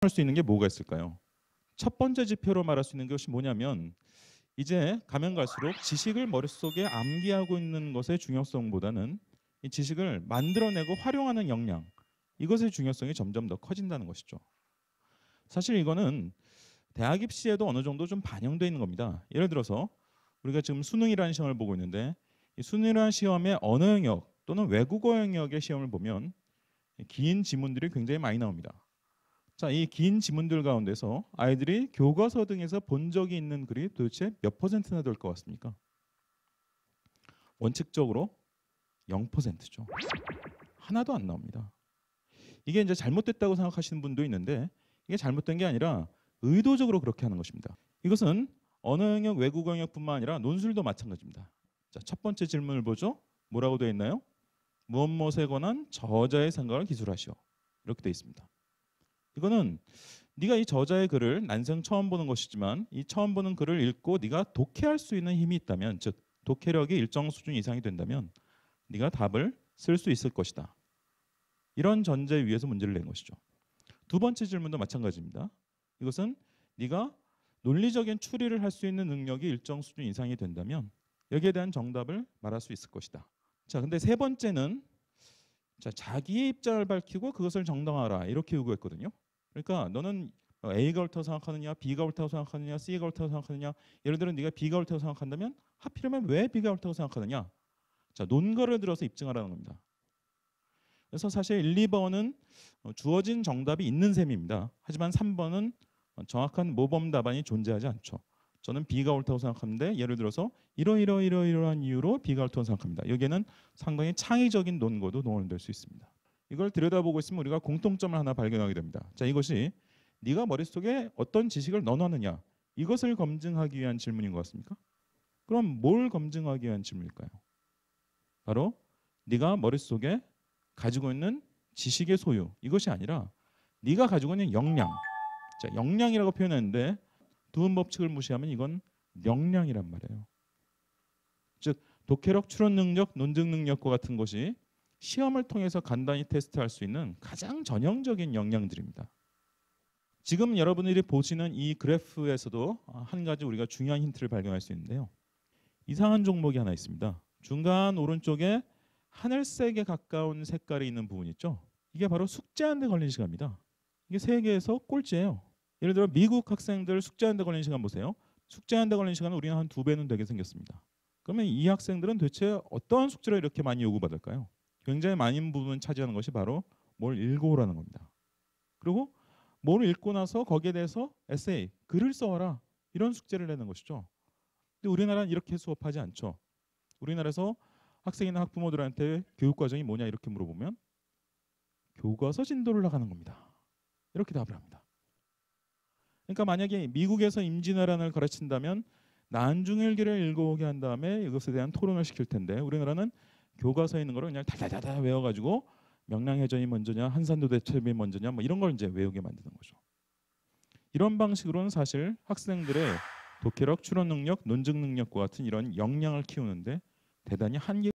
할 수 있는 게 뭐가 있을까요? 첫 번째 지표로 말할 수 있는 것이 뭐냐면 이제 가면 갈수록 지식을 머릿속에 암기하고 있는 것의 중요성보다는 이 지식을 만들어내고 활용하는 역량, 이것의 중요성이 점점 더 커진다는 것이죠. 사실 이거는 대학 입시에도 어느 정도 좀 반영되어 있는 겁니다. 예를 들어서 우리가 지금 수능이라는 시험을 보고 있는데 이 수능이라는 시험의 언어 영역 또는 외국어 영역의 시험을 보면 긴 지문들이 굉장히 많이 나옵니다. 자, 이 긴 지문들 가운데서 아이들이 교과서 등에서 본 적이 있는 글이 도대체 몇 퍼센트나 될 것 같습니까? 원칙적으로 0%죠. 하나도 안 나옵니다. 이게 이제 잘못됐다고 생각하시는 분도 있는데 이게 잘못된 게 아니라 의도적으로 그렇게 하는 것입니다. 이것은 언어 영역, 외국어 영역뿐만 아니라 논술도 마찬가지입니다. 자, 첫 번째 질문을 보죠. 뭐라고 되어 있나요? 무엇 무엇에 관한 저자의 생각을 기술하시오. 이렇게 되어 있습니다. 이거는 네가 이 저자의 글을 난생 처음 보는 것이지만 이 처음 보는 글을 읽고 네가 독해할 수 있는 힘이 있다면, 즉 독해력이 일정 수준 이상이 된다면 네가 답을 쓸 수 있을 것이다. 이런 전제 위에서 문제를 낸 것이죠. 두 번째 질문도 마찬가지입니다. 이것은 네가 논리적인 추리를 할 수 있는 능력이 일정 수준 이상이 된다면 여기에 대한 정답을 말할 수 있을 것이다. 자, 근데 세 번째는 자, 자기의 입장을 밝히고 그것을 정당화하라 이렇게 요구했거든요. 그러니까 너는 A가 옳다고 생각하느냐, B가 옳다고 생각하느냐, C가 옳다고 생각하느냐. 예를 들어 네가 B가 옳다고 생각한다면 하필이면 왜 B가 옳다고 생각하느냐. 자, 논거를 들어서 입증하라는 겁니다. 그래서 사실 1, 2번은 주어진 정답이 있는 셈입니다. 하지만 3번은 정확한 모범 답안이 존재하지 않죠. 저는 B가 옳다고 생각하는데 예를 들어서 이러이러한 이유로 B가 옳다고 생각합니다. 여기에는 상당히 창의적인 논거도 동원될 수 있습니다. 이걸 들여다보고 있으면 우리가 공통점을 하나 발견하게 됩니다. 자, 이것이 네가 머릿속에 어떤 지식을 넣어놨느냐, 이것을 검증하기 위한 질문인 것 같습니까? 그럼 뭘 검증하기 위한 질문일까요? 바로 네가 머릿속에 가지고 있는 지식의 소유, 이것이 아니라 네가 가지고 있는 역량. 자, 역량이라고 표현했는데 두음 법칙을 무시하면 이건 명량이란 말이에요. 즉 독해력, 추론 능력, 논증 능력과 같은 것이 시험을 통해서 간단히 테스트할 수 있는 가장 전형적인 역량들입니다. 지금 여러분들이 보시는 이 그래프에서도 한 가지 우리가 중요한 힌트를 발견할 수 있는데요. 이상한 종목이 하나 있습니다. 중간 오른쪽에 하늘색에 가까운 색깔이 있는 부분 있죠. 이게 바로 숙제하는데 걸린 시간입니다. 이게 세계에서 꼴찌예요. 예를 들어 미국 학생들 숙제하는데 걸린 시간 보세요. 숙제하는데 걸린 시간은 우리는 한 2배는 되게 생겼습니다. 그러면 이 학생들은 대체 어떠한 숙제를 이렇게 많이 요구받을까요? 굉장히 많은 부분 차지하는 것이 바로 뭘 읽어오라는 겁니다. 그리고 뭘 읽고 나서 거기에 대해서 에세이, 글을 써와라, 이런 숙제를 내는 것이죠. 근데 우리나라는 이렇게 수업하지 않죠. 우리나라에서 학생이나 학부모들한테 교육과정이 뭐냐 이렇게 물어보면 교과서 진도를 나가는 겁니다. 이렇게 답을 합니다. 그러니까 만약에 미국에서 임진왜란을 가르친다면 난중일기를 읽어오게 한 다음에 이것에 대한 토론을 시킬 텐데 우리나라는 교과서에 있는 거를 그냥 다다다다 외워가지고 명량해전이 먼저냐, 한산도 대첩이 먼저냐, 뭐 이런 걸 이제 외우게 만드는 거죠. 이런 방식으로는 사실 학생들의 독해력, 추론 능력, 논증 능력과 같은 이런 역량을 키우는데 대단히 한계